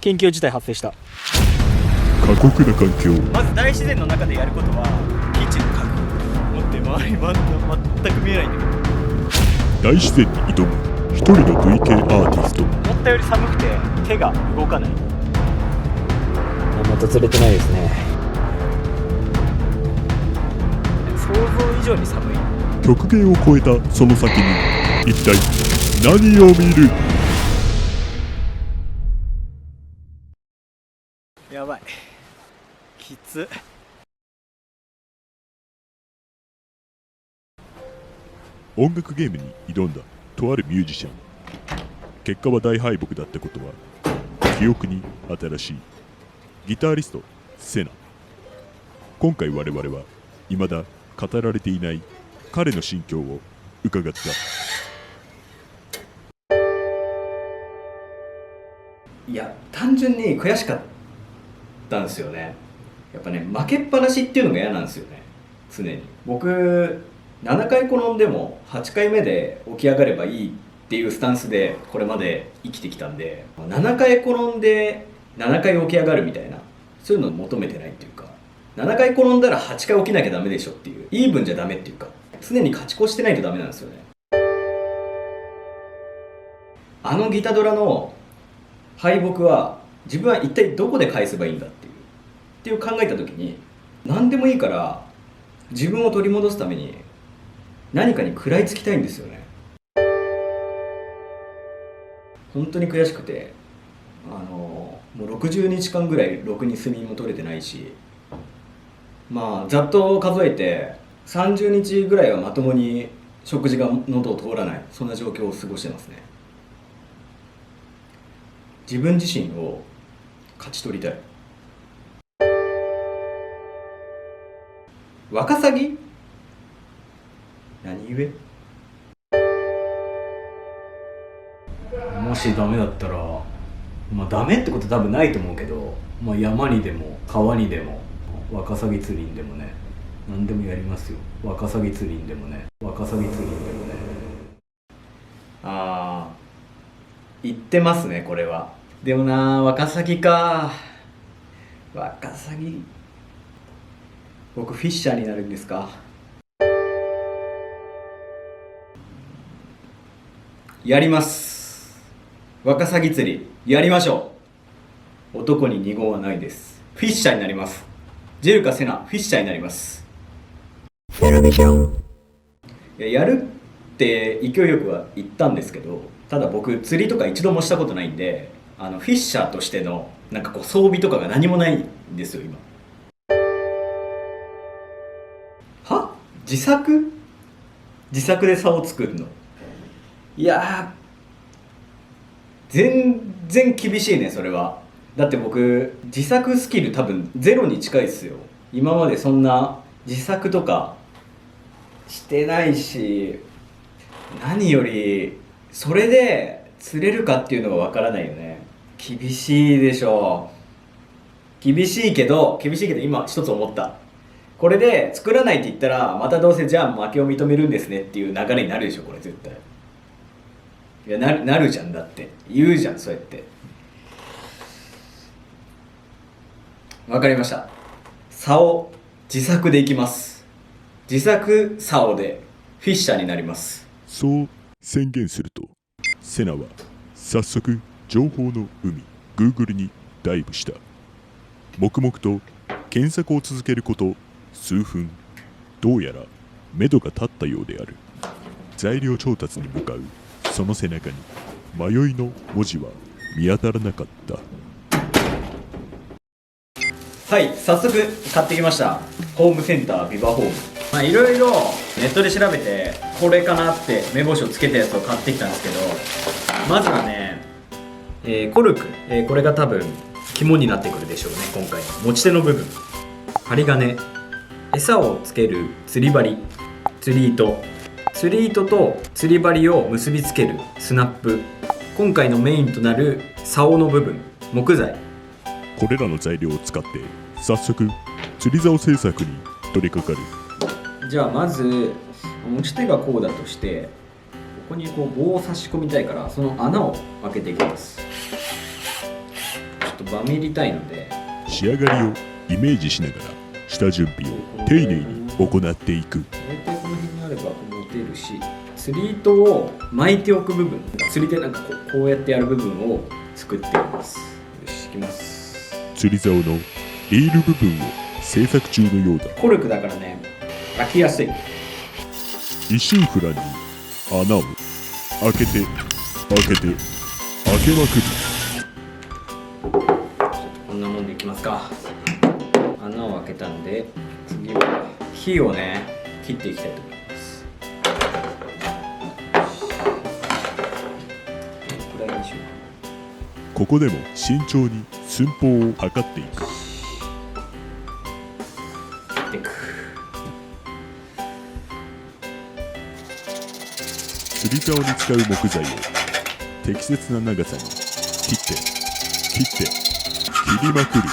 緊急事態発生した。過酷な環境。まず大自然の中でやることは基地の確保。持って周り全く見えないんだけど、大自然に挑む一人の VK アーティスト。思ったより寒くて手が動かない。また釣れてないですね。想像以上に寒い。極限を超えたその先に一体何を見る。やばい、きつ。音楽ゲームに挑んだとあるミュージシャン。結果は大敗北だったことは記憶に新しい。ギタリストセナ。今回我々は未だ語られていない彼の心境を伺った。いや、単純に悔しかったんですよね。やっぱね、負けっぱなしっていうのが嫌なんですよね、常に。僕7回転んでも8回目で起き上がればいいっていうスタンスでこれまで生きてきたんで、7回転んで7回起き上がるみたいな、そういうのを求めてないっていうか、7回転んだら8回起きなきゃダメでしょっていう、イーブンじゃダメっていうか、常に勝ち越してないとダメなんですよね。あのギタドラの敗北は自分は一体どこで返せばいいんだっていう考えた時に、何でもいいから自分を取り戻すために何かに食らいつきたいんですよね。本当に悔しくて、もう60日間ぐらいろくに睡眠も取れてないし、まあざっと数えて30日ぐらいはまともに食事が喉を通らない、そんな状況を過ごしてますね。自分自身を勝ち取りたい。ワカサギ？何故？もしダメだったら、まあダメってこと多分ないと思うけど、まあ、山にでも川にでもワカサギ釣りにでもね、何でもやりますよ。ワカサギ釣りにでもね、ワカサギ釣りにでもね。ああ、言ってますね、これは。でもな、ワカサギか。ワカサギ、僕フィッシャーになるんですか？やります。ワカサギ釣りやりましょう。男に二言はないです。フィッシャーになります。ジェルかセナ、フィッシャーになります。やるでしょ。やるって勢いよくは言ったんですけど、ただ僕釣りとか一度もしたことないんで、フィッシャーとしてのなんかこう装備とかが何もないんですよ今。は？自作で竿を作るの？いやー、全然厳しいね、それは。だって僕自作スキル多分ゼロに近いっすよ。今までそんな自作とかしてないし、何よりそれで釣れるかっていうのがわからないよね。厳しいでしょう。厳しいけど今一つ思った。これで作らないって言ったら、またどうせじゃあ負けを認めるんですねっていう流れになるでしょ、これ絶対。いや、なるじゃん。だって言うじゃん、そうやって。わかりました。竿自作でいきます。自作竿でフィッシャーになります。そう宣言すると、セナは早速情報の海 Google にダイブした。黙々と検索を続けること数分。どうやら目処が立ったようである。材料調達に向かうその背中に迷いの文字は見当たらなかった。はい、早速買ってきました。ホームセンタービバホーム。まあいろいろネットで調べてこれかなって目星をつけたやつを買ってきたんですけど、まずはね、コルク、これが多分肝になってくるでしょうね。今回の持ち手の部分、針金、餌をつける釣り針、釣り糸と釣り針を結びつけるスナップ、今回のメインとなる竿の部分、木材。これらの材料を使って早速釣り竿製作に取り掛かる。じゃあまず持ち手がこうだとして、ここにこう棒を差し込みたいから、その穴を開けていきます。バミりたいので、仕上がりをイメージしながら下準備を丁寧に行っていく。大体この辺にあれば持てるし、釣り糸を巻いておく部分、釣り手なんかこうやってやる部分を作っています。よし、いきます。釣り竿のリール部分を製作中のようだ。コルクだからね、開きやすい。一心不乱に穴を開けて開けて開けまくる。こんなもんでいきますか。穴を開けたんで、次は火をね切っていきたいと思います。これにしよここでも慎重に寸法を測っていく。う。切っていく。釣り竿に使う木材を適切な長さに切って切りまくる。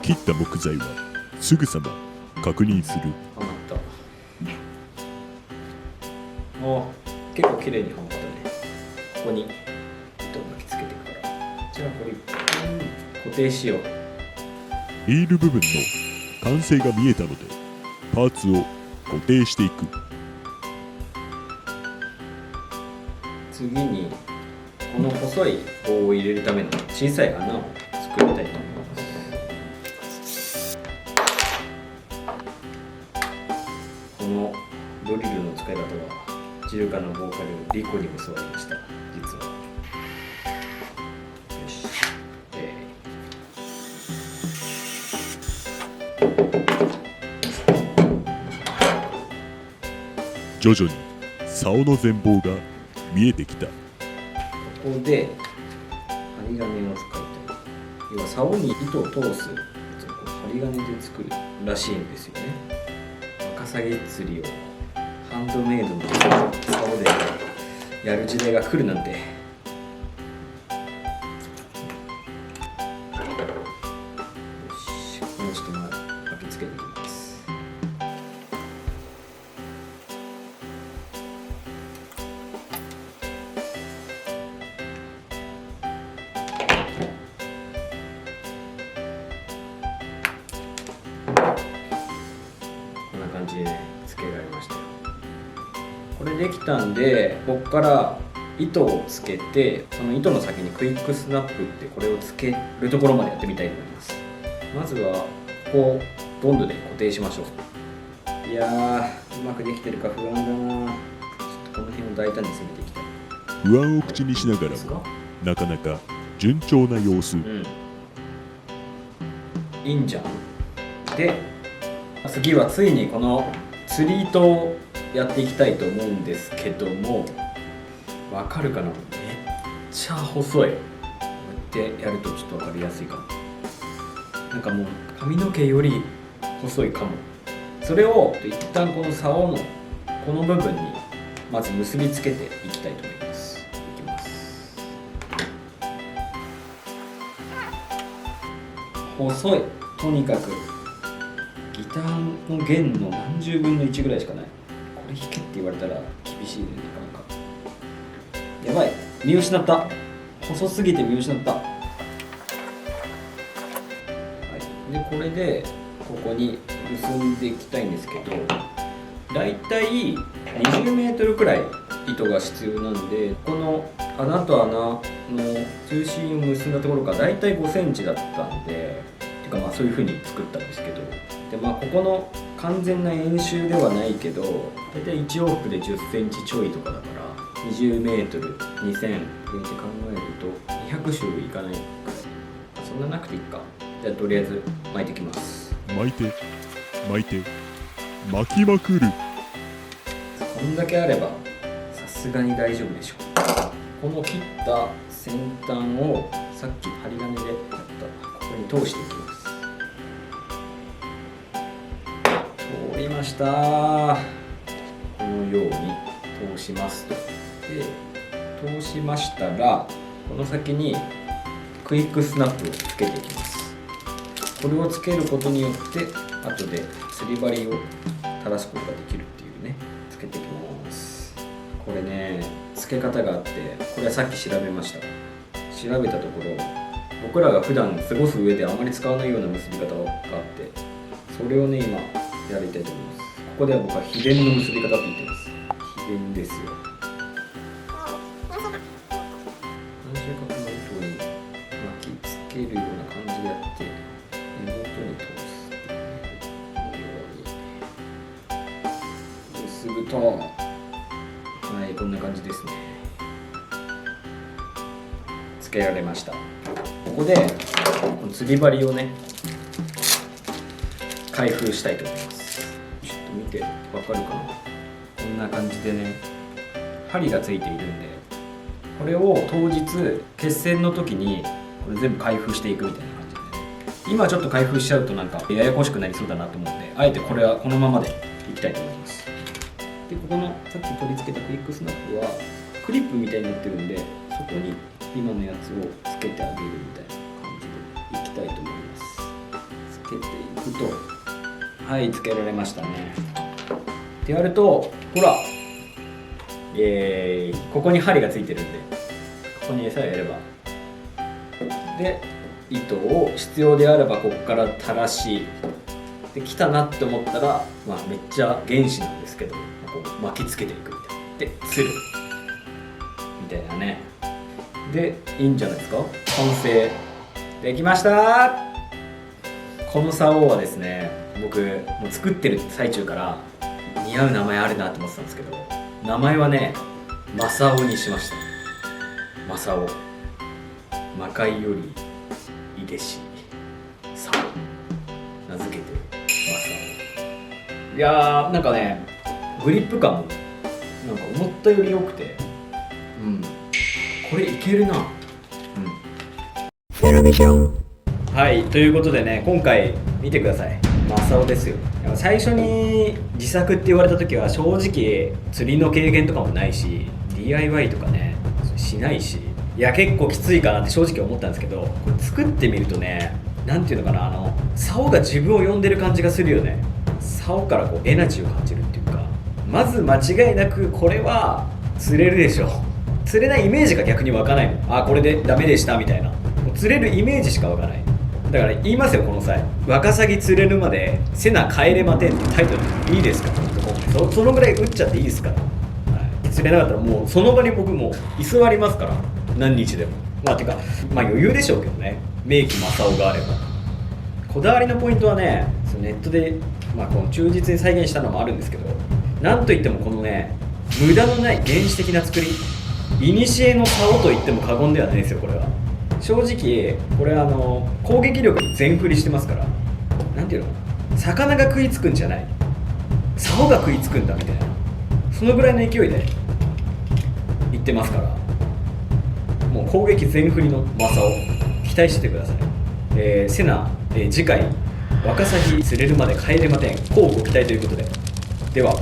切った木材はすぐさま確認する。はまった。お、結構綺麗にはまったね。ここに糸を巻きつけていくから。じゃあこれ固定しよう。リール部分の完成が見えたのでパーツを固定していく。次にこの細い棒を入れるための小さい穴を作りたいと思います。このドリルの使い方はジルカのボーカルリコに教わりました、実は。よし、徐々に竿の全貌が見えてきた。ここで針金を使いたい。要は竿に糸を通す針金で作るらしいんですよね。ワカサギ釣りをハンドメイドの竿でやる時代が来るなんて。よし、これをちょっと巻きつけていきます。こんな感じでね、つけられましたよ。これできたんで、ここから糸をつけて、その糸の先にクイックスナップってこれをつけるところまでやってみたいと思います。まずはここをボンドで固定しましょう。いやー、うまくできてるか不安だな。ちょっとこの辺を大胆に攻めていきたい。不安を口にしながらもなかなか順調な様子。いいんじゃん。で、次はついにこの釣り糸をやっていきたいと思うんですけども、わかるかな？めっちゃ細い。こうやってやるとちょっとわかりやすいかも。なんかもう髪の毛より細いかも。それを一旦この竿のこの部分にまず結びつけていきたいと思います。いきます。細い。とにかくギターの弦の何十分の1ぐらいしかない。これ弾けって言われたら厳しいね、なかなか。やばい、見失った。細すぎて見失った。はい、でこれでここに結んでいきたいんですけど、だいたい20メートルくらい糸が必要なんで、この穴と穴の中心を結んだところがだいたい5センチだったんで、てかまあそういう風に作ったんですけど、でまあここの完全な円周ではないけど、だいたい1往復で10センチちょいとかだから20メートル2000って考えると200周いかないくらい。そんななくていいか。じゃあとりあえず巻いていきます。巻いて巻きまくる。こんだけあればさすがに大丈夫でしょう。この切った先端をさっき針金でやったここに通していきます。通りました。このように通しますと。で通しましたら、この先にクイックスナップをつけていきます。これをつけることによって後で釣り針を垂らすことができるっていうね。つけていきます。これね、つ付け方があって、これはさっき調べました。調べたところ、僕らが普段過ごす上であまり使わないような結び方があって、それをね今やりたいと思います。ここでは僕は秘伝の結び方って言ってます。秘伝ですよ。三重角の糸に巻きつけるような感じでやって根元に通すっていうね。このように結ぶと、はい、こんな感じですね。つけられました。ここでこの釣り針をね開封したいと思います。ちょっと見てわかるかな。こんな感じでね針がついているんで、これを当日決戦の時にこれ全部開封していくみたいな感じでね。今ちょっと開封しちゃうとなんかややこしくなりそうだなと思うんで、あえてこれはこのままでいきたいと思います。でここのさっき取り付けたクイックスナップはクリップみたいになってるんで、そこに今のやつをつけてあげるみたいな感じでいきたいと思います。つけていくと、はい、つけられましたね。ってやると、ほら、ここに針がついてるんで、ここに餌をやれば、で糸を必要であればここから垂らし、で来たなって思ったら、まあ、めっちゃ原始なんですけど、こう巻きつけていくみたいな。で釣るみたいなね。でいいんじゃないですか。完成できました。この竿はですね、僕もう作ってる最中から似合う名前あるなと思ってたんですけど、名前はねマサオにしました。マサオ、魔界よりいでし竿、名付けてマサオ。いやーなんかねグリップ感もなんか思ったより良くて、これいけるな。はい、ということでね、今回見てください。マサオですよ。最初に自作って言われた時は正直釣りの経験とかもないし DIY とかねしないし、いや結構きついかなって正直思ったんですけど、これ作ってみるとね、なんていうのかな、竿が自分を呼んでる感じがするよね。竿からこうエナジーを感じるっていうか、まず間違いなくこれは釣れるでしょ。釣れないイメージが逆に湧かないの。あ、これでダメでしたみたいな、もう釣れるイメージしか湧かない。だから言いますよ、この際。ワカサギ釣れるまでセナ帰れまてんってタイトルいいですか。そのぐらい打っちゃっていいですから、はい、釣れなかったらもうその場に僕も居座りますから、何日でも。まあてかまあ余裕でしょうけどね、名機マサオがあれば。こだわりのポイントはね、ネットで、まあ、この忠実に再現したのもあるんですけど、なんといってもこのね無駄のない原始的な作り、いにしえの竿と言っても過言ではないですよ。これは正直これ攻撃力に全振りしてますから、なんていうのかな、魚が食いつくんじゃない、竿が食いつくんだみたいな、そのぐらいの勢いでいってますから、もう攻撃全振りのマサオ期待しててください。セナ、次回ワカサギ釣れるまで帰れまてん、乞うご期待ということで、では。